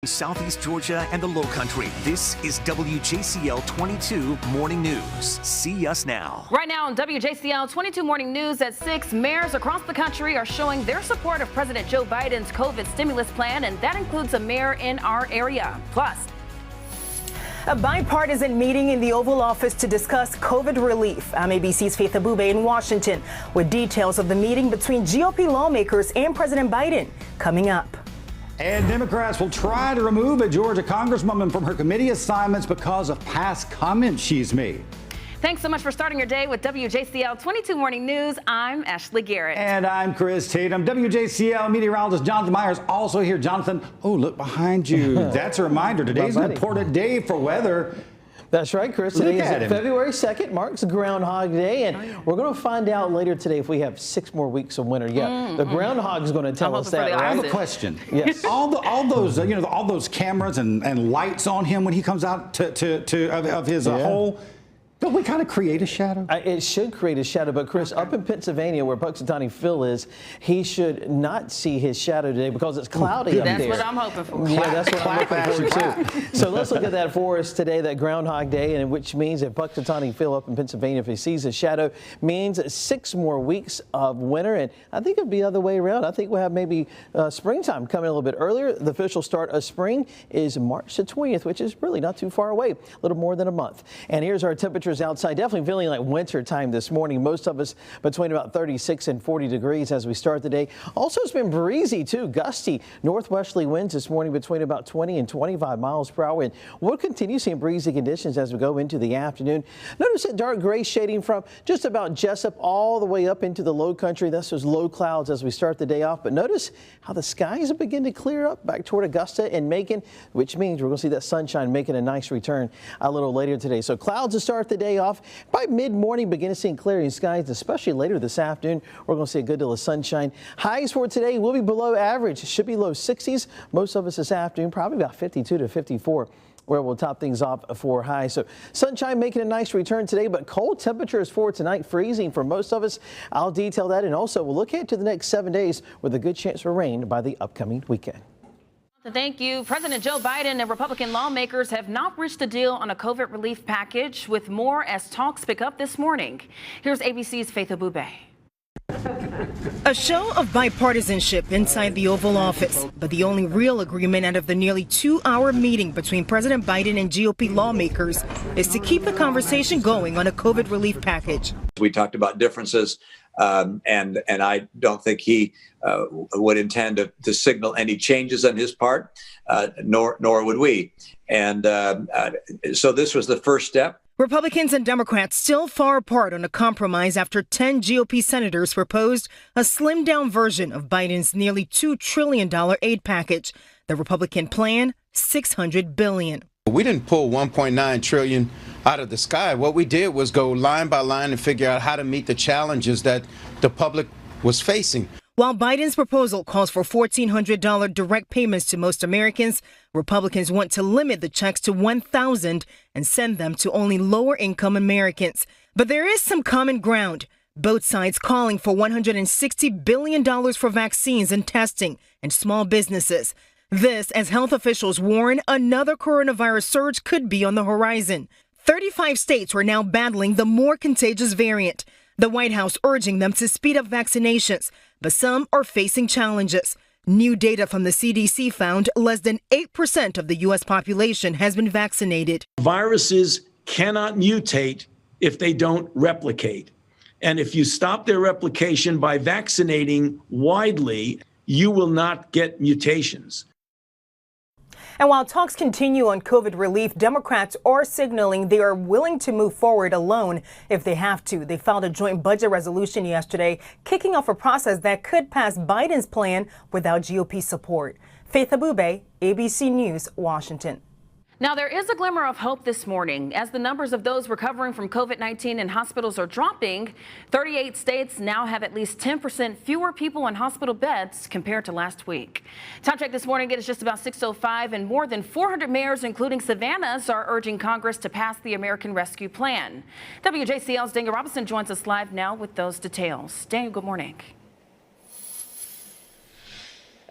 Southeast Georgia and the Lowcountry. This is WJCL 22 Morning News. See us now. Right now on WJCL 22 Morning News at 6, mayors across the country are showing their support of President Joe Biden's COVID stimulus plan, and that includes a mayor in our area. Plus, a bipartisan meeting in the Oval Office to discuss COVID relief. I'm ABC's Faith Abube in Washington with details of the meeting between GOP lawmakers and President Biden coming up. And Democrats will try to remove a Georgia congresswoman from her committee assignments because of past comments she's made. Thanks so much for starting your day with WJCL 22 Morning News. I'm Ashley Garrett. And I'm Chris Tatum. WJCL meteorologist Jonathan Myers also here. Jonathan, oh, look behind you. That's a reminder. Today's an important day for weather. That's right, Chris. Today is February 2nd, marks Groundhog Day, and we're going to find out later today if we have 6 more weeks of winter. Yeah, the groundhog is going to tell us that. I have a question. Yes. all those cameras and lights on him when he comes out of his hole. Don't we kind of create a shadow? It should create a shadow, but Chris, up in Pennsylvania where Punxsutawney Phil is, he should not see his shadow today because it's cloudy up there. That's what I'm hoping for. Yeah, that's what I'm hoping for too. So let's look at that for us today, that Groundhog Day, and which means that Punxsutawney Phil up in Pennsylvania, if he sees a shadow, means 6 more weeks of winter, and I think it'll be the other way around. I think we'll have maybe springtime coming a little bit earlier. The official start of spring is March the 20th, which is really not too far away, a little more than a month. And here's our temperature outside, definitely feeling like winter time this morning. Most of us between about 36 and 40 degrees as we start the day. Also, it's been breezy too, gusty northwesterly winds this morning between about 20 and 25 miles per hour. And we'll continue seeing breezy conditions as we go into the afternoon. Notice that dark gray shading from just about Jessup all the way up into the low country. That's those low clouds as we start the day off. But notice how the skies begin to clear up back toward Augusta and Macon, which means we're going to see that sunshine making a nice return a little later today. So clouds to start the day off. By mid-morning, begin to see clearing skies, especially later this afternoon. We're going to see a good deal of sunshine. Highs for today will be below average. Should be low 60s. Most of us this afternoon, probably about 52 to 54. Where we'll top things off for high. So sunshine making a nice return today, but cold temperatures for tonight, freezing for most of us. I'll detail that, and also we'll look ahead to the next 7 days with a good chance for rain by the upcoming weekend. Thank you. President Joe Biden and Republican lawmakers have not reached a deal on a COVID relief package, with more as talks pick up this morning. Here's ABC's Faith Abube. A show of bipartisanship inside the Oval Office, but the only real agreement out of the nearly 2-hour meeting between President Biden and GOP lawmakers is to keep the conversation going on a COVID relief package. We talked about differences, and I don't think he would intend to signal any changes on his part, nor would we. And so this was the first step. Republicans and Democrats still far apart on a compromise after 10 GOP senators proposed a slimmed-down version of Biden's nearly $2 trillion aid package. The Republican plan, $600 billion. We didn't pull $1.9 trillion out of the sky. What we did was go line by line and figure out how to meet the challenges that the public was facing. While Biden's proposal calls for $1,400 direct payments to most Americans, Republicans want to limit the checks to $1,000 and send them to only lower-income Americans. But there is some common ground. Both sides calling for $160 billion for vaccines and testing and small businesses. This as health officials warn another coronavirus surge could be on the horizon. 35 states are now battling the more contagious variant. The White House urging them to speed up vaccinations, but some are facing challenges. New data from the CDC found less than 8% of the U.S. population has been vaccinated. Viruses cannot mutate if they don't replicate. And if you stop their replication by vaccinating widely, you will not get mutations. And while talks continue on COVID relief, Democrats are signaling they are willing to move forward alone if they have to. They filed a joint budget resolution yesterday, kicking off a process that could pass Biden's plan without GOP support. Faith Abube, ABC News, Washington. Now, there is a glimmer of hope this morning as the numbers of those recovering from COVID-19 in hospitals are dropping. 38 states now have at least 10% fewer people in hospital beds compared to last week. Time check this morning, it is just about 6:05, and more than 400 mayors, including Savannah's, are urging Congress to pass the American Rescue Plan. WJCL's Daniel Robinson joins us live now with those details. Daniel, good morning.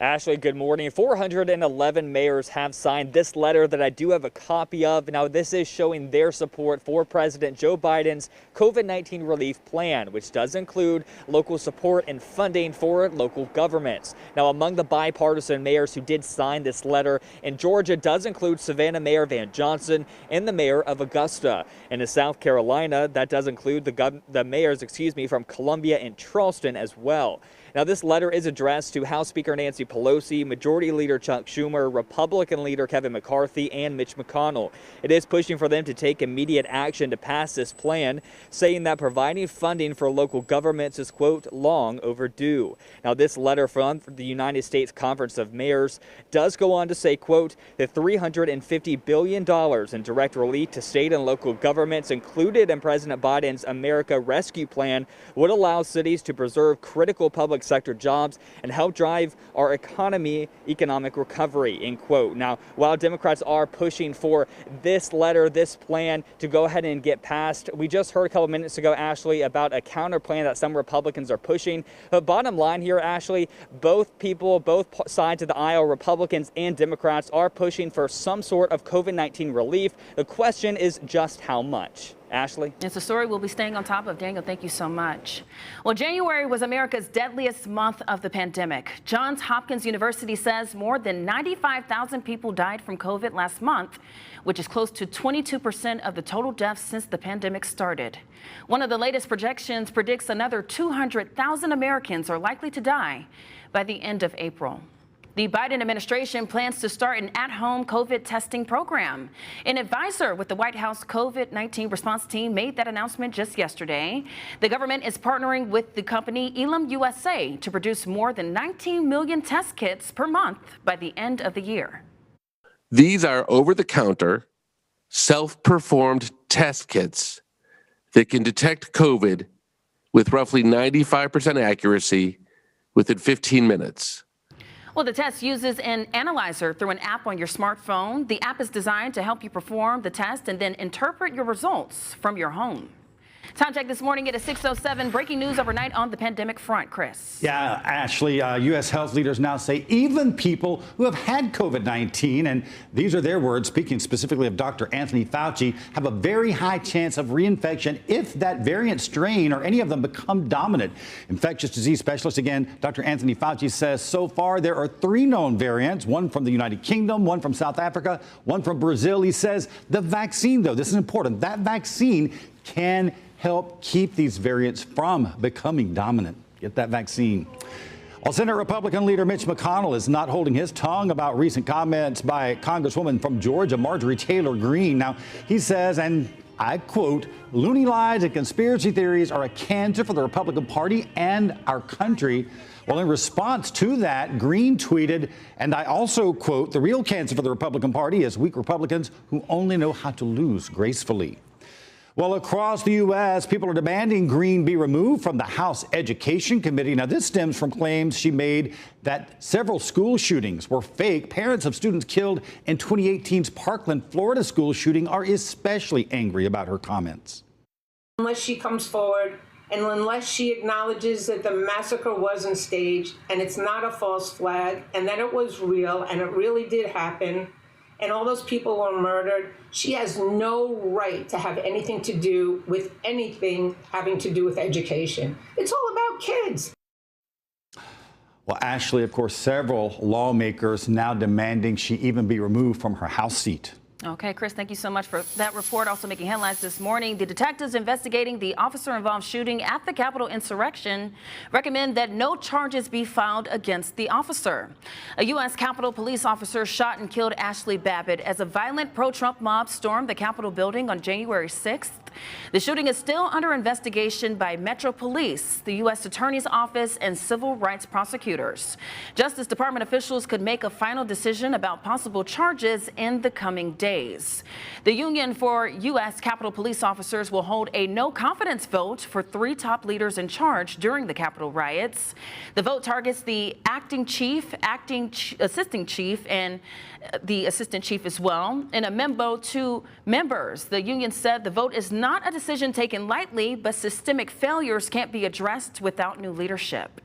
Ashley, good morning. 411 mayors have signed this letter that I do have a copy of. Now, this is showing their support for President Joe Biden's COVID-19 relief plan, which does include local support and funding for local governments. Now, among the bipartisan mayors who did sign this letter in Georgia does include Savannah Mayor Van Johnson and the mayor of Augusta. And in South Carolina, that does include the mayors, from Columbia and Charleston as well. Now, this letter is addressed to House Speaker Nancy Pelosi, Majority Leader Chuck Schumer, Republican Leader Kevin McCarthy, and Mitch McConnell. It is pushing for them to take immediate action to pass this plan, saying that providing funding for local governments is, quote, long overdue. Now, this letter from the United States Conference of Mayors does go on to say, quote, the $350 billion in direct relief to state and local governments included in President Biden's America Rescue Plan would allow cities to preserve critical public sector jobs and help drive our economic recovery, end quote. Now, while Democrats are pushing for this letter, this plan to go ahead and get passed, we just heard a couple minutes ago, Ashley, about a counter plan that some Republicans are pushing. But bottom line here, Ashley, both sides of the aisle, Republicans and Democrats, are pushing for some sort of COVID-19 relief. The question is just how much. Ashley? It's a story we'll be staying on top of. Daniel, thank you so much. Well, January was America's deadliest month of the pandemic. Johns Hopkins University says more than 95,000 people died from COVID last month, which is close to 22% of the total deaths since the pandemic started. One of the latest projections predicts another 200,000 Americans are likely to die by the end of April. The Biden administration plans to start an at-home COVID testing program. An advisor with the White House COVID-19 response team made that announcement just yesterday. The government is partnering with the company Elam USA to produce more than 19 million test kits per month by the end of the year. These are over-the-counter, self-performed test kits that can detect COVID with roughly 95% accuracy within 15 minutes. Well, the test uses an analyzer through an app on your smartphone. The app is designed to help you perform the test and then interpret your results from your home. Time check this morning at 6:07. Breaking news overnight on the pandemic front. Chris. Yeah, Ashley, U.S. health leaders now say even people who have had COVID-19, and these are their words, speaking specifically of Dr. Anthony Fauci, have a very high chance of reinfection if that variant strain or any of them become dominant. Infectious disease specialist, again, Dr. Anthony Fauci says so far there are 3 known variants, one from the United Kingdom, one from South Africa, one from Brazil. He says the vaccine, though, this is important, that vaccine can help keep these variants from becoming dominant. Get that vaccine. Well, Senate Republican leader Mitch McConnell is not holding his tongue about recent comments by Congresswoman from Georgia, Marjorie Taylor Greene. Now, he says, and I quote, loony lies and conspiracy theories are a cancer for the Republican Party and our country. Well, in response to that, Greene tweeted, and I also quote, the real cancer for the Republican Party is weak Republicans who only know how to lose gracefully. Well, across the U.S., people are demanding Greene be removed from the House Education Committee. Now, this stems from claims she made that several school shootings were fake. Parents of students killed in 2018's Parkland, Florida school shooting are especially angry about her comments. Unless she comes forward and unless she acknowledges that the massacre wasn't staged and it's not a false flag and that it was real and it really did happen, and all those people were murdered, she has no right to have anything to do with anything having to do with education. It's all about kids. Well, Ashley, of course, several lawmakers now demanding she even be removed from her House seat. Okay, Chris, thank you so much for that report. Also making headlines this morning, the detectives investigating the officer-involved shooting at the Capitol insurrection recommend that no charges be filed against the officer. A U.S. Capitol police officer shot and killed Ashley Babbitt as a violent pro-Trump mob stormed the Capitol building on January 6th. The shooting is still under investigation by Metro Police, the U.S. Attorney's Office, and civil rights prosecutors. Justice Department officials could make a final decision about possible charges in the coming days. The Union for U.S. Capitol Police Officers will hold a no-confidence vote for 3 top leaders in charge during the Capitol riots. The vote targets the acting chief, assistant chief, and the assistant chief as well. In a memo to members, the union said the vote is not a decision taken lightly, but systemic failures can't be addressed without new leadership.